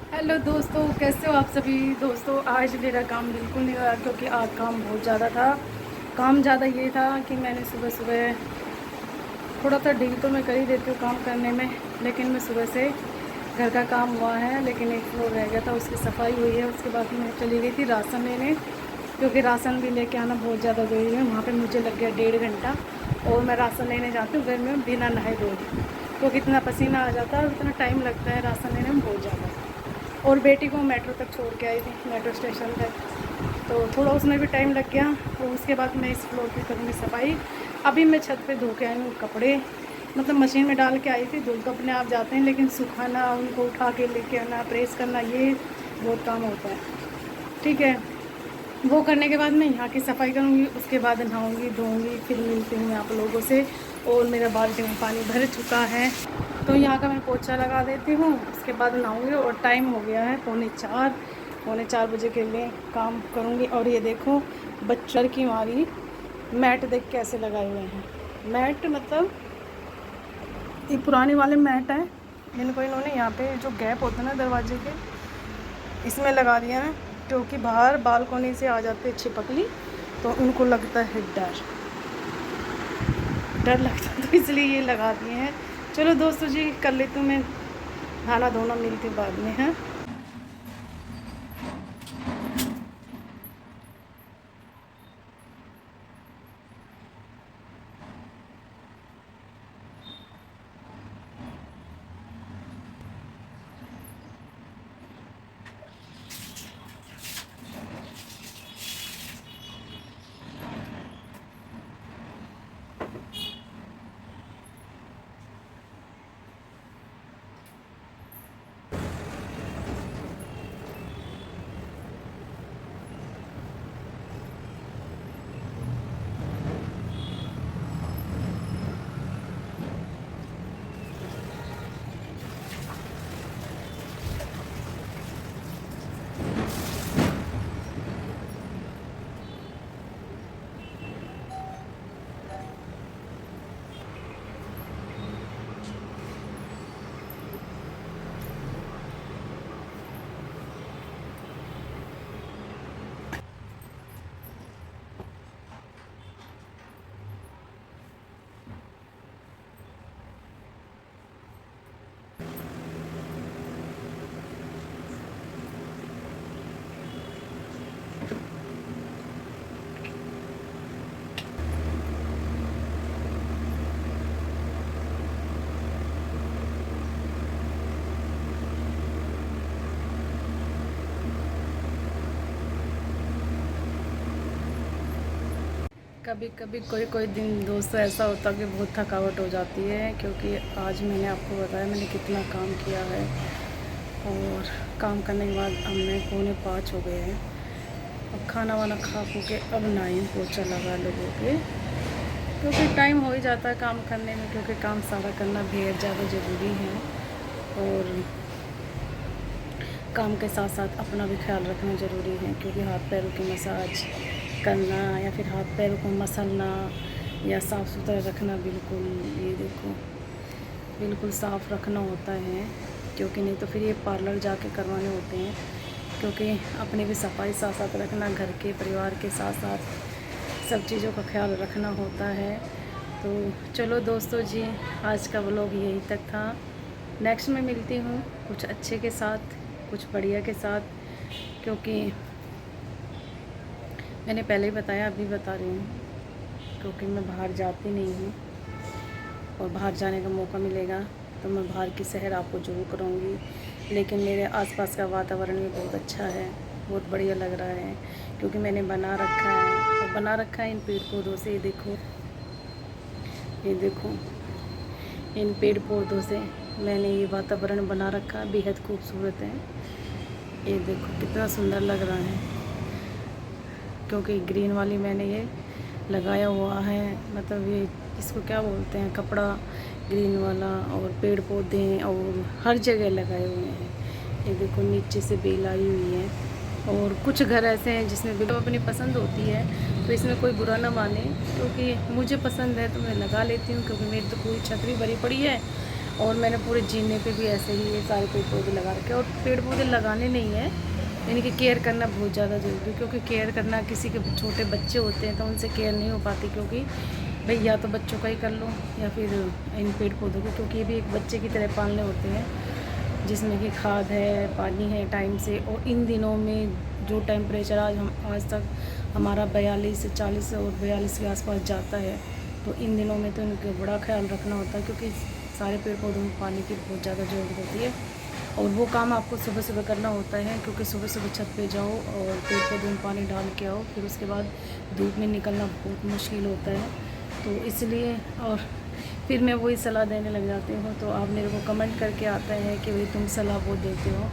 Hello दोस्तों, कैसे हो आप सभी दोस्तों। आज मेरा काम बिल्कुल नहीं हुआ क्योंकि आज काम बहुत ज़्यादा था। काम ज़्यादा ये था कि मैंने सुबह सुबह थोड़ा सा डील तो मैं कर ही देती हूँ काम करने में, लेकिन मैं सुबह से घर का काम हुआ है लेकिन एक फ्लोर रह गया था, उसकी सफाई हुई है। उसके बाद मैं चली गई थी राशन लेने, क्योंकि राशन भी लेके आना बहुत ज़्यादा ज़रूरी है। वहाँ पे मुझे लग गया 1.5 घंटा, और मैं राशन लेने जाती हूँ घर में बिना नहाए धोए, क्योंकि इतना पसीना आ जाता है और इतना टाइम लगता है राशन लेने में बहुत ज़्यादा। और बेटी को मेट्रो तक छोड़ के आई थी, मेट्रो स्टेशन तक, तो थोड़ा उसमें भी टाइम लग गया। और उसके बाद मैं इस फ्लोर की करूँगी सफाई। अभी मैं छत पे धो के आई हूँ कपड़े, मतलब मशीन में डाल के आई थी, धुल तो अपने आप जाते हैं, लेकिन सुखाना, उनको उठा के लेके आना, प्रेस करना, ये बहुत काम होता है। ठीक है, वो करने के बाद मैं यहाँ की सफाई करूँगी, उसके बाद नहाऊँगी धोऊँगी, फिर मिलती हूँ आप लोगों से। और मेरा बाल्टी में पानी भर चुका है, तो यहाँ का मैं पोछा लगा देती हूँ, उसके बाद नहाऊँगी। और टाइम हो गया है 3:45, 3:45 बजे के लिए काम करूँगी। और ये देखो बच्चर की मारी मैट देख कैसे लगाए हुए हैं। मैट मतलब ये पुराने वाले मैट हैं, इनको इन्होंने यहाँ पे जो गैप होता है ना दरवाजे के, इसमें लगा दिया है, क्योंकि बाहर बालकोनी से आ जाते छिपकली, तो उनको लगता है डर लगता है, तो इसलिए ये लगा दिए हैं। चलो दोस्तों जी, कर लेती हूँ मैं नहाना धोना, मिलती हूँ बाद में है। कभी कभी कोई कोई दिन दोस्तों ऐसा होता है कि बहुत थकावट हो जाती है, क्योंकि आज मैंने आपको बताया मैंने कितना काम किया है। और काम करने के बाद हमने 4:45 हो गए हैं। अब खाना वाना खा खू के अब नहाई पोछा लगा लोगों के, क्योंकि टाइम हो ही जाता है काम करने में, क्योंकि काम सारा करना बेहद ज़्यादा ज़रूरी है। और काम के साथ साथ अपना भी ख्याल रखना ज़रूरी है, क्योंकि हाथ पैरों की मसाज करना या फिर हाथ पैरों को मसलना या साफ़ सुथरा रखना, बिल्कुल ये देखो बिल्कुल साफ़ रखना होता है, क्योंकि नहीं तो फिर ये पार्लर जाके करवाने होते हैं। क्योंकि अपने भी सफाई साथ साथ रखना, घर के परिवार के साथ साथ सब चीज़ों का ख्याल रखना होता है। तो चलो दोस्तों जी, आज का व्लॉग यही तक था। नेक्स्ट में मिलती हूँ कुछ अच्छे के साथ, कुछ बढ़िया के साथ, क्योंकि मैंने पहले ही बताया, अभी बता रही हूँ, क्योंकि मैं बाहर जाती नहीं हूँ। और बाहर जाने का मौका मिलेगा तो मैं बाहर की सैर आपको ज़रूर कराऊंगी। लेकिन मेरे आसपास का वातावरण भी बहुत अच्छा है, बहुत बढ़िया लग रहा है, क्योंकि मैंने बना रखा है, और बना रखा है इन पेड़ पौधों से। ये देखो इन पेड़ पौधों से मैंने ये वातावरण बना रखा है, बेहद खूबसूरत है। ये देखो कितना सुंदर लग रहा है, क्योंकि ग्रीन वाली मैंने ये लगाया हुआ है, मतलब ये इसको क्या बोलते हैं, कपड़ा ग्रीन वाला, और पेड़ पौधे और हर जगह लगाए हुए हैं। ये देखो नीचे से बेल आई हुई है। और कुछ घर ऐसे हैं जिसमें बेल अपनी पसंद होती है, तो इसमें कोई बुरा ना माने, क्योंकि मुझे पसंद है तो मैं लगा लेती हूँ, क्योंकि मेरी तो पूरी छतरी भरी पड़ी है और मैंने पूरे जीने पे भी ऐसे ही ये सारे पेड़ पौधे लगा रखे हैं। और पेड़ पौधे लगाने नहीं है, यानी कि केयर करना बहुत ज़्यादा ज़रूरी है, क्योंकि केयर करना, किसी के छोटे बच्चे होते हैं तो उनसे केयर नहीं हो पाती, क्योंकि भाई या तो बच्चों का ही कर लो या फिर इन पेड़ पौधों को, क्योंकि ये भी एक बच्चे की तरह पालने होते हैं, जिसमें कि खाद है, पानी है टाइम से। और इन दिनों में जो टेम्परेचर आज तक हमारा 42 से 40 और 42 के आसपास जाता है, तो इन दिनों में तो इनका बड़ा ख्याल रखना होता है, क्योंकि सारे पेड़ पौधों में पानी की बहुत ज़्यादा ज़रूरत होती है। और वो काम आपको सुबह सुबह करना होता है, क्योंकि सुबह सुबह छत पे जाओ और पेड़ पौधों में पानी डाल के आओ, फिर उसके बाद धूप में निकलना बहुत मुश्किल होता है। तो इसलिए और फिर मैं वही सलाह देने लग जाती हूँ, तो आप मेरे को कमेंट करके आता है कि भाई तुम सलाह बहुत देते हो,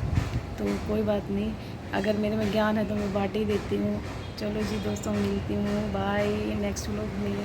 तो कोई बात नहीं, अगर मेरे में ज्ञान है तो मैं बांट ही देती हूँ। चलो जी दोस्तों, मिलती हूँ, बाय, नेक्स्ट व्लॉग में।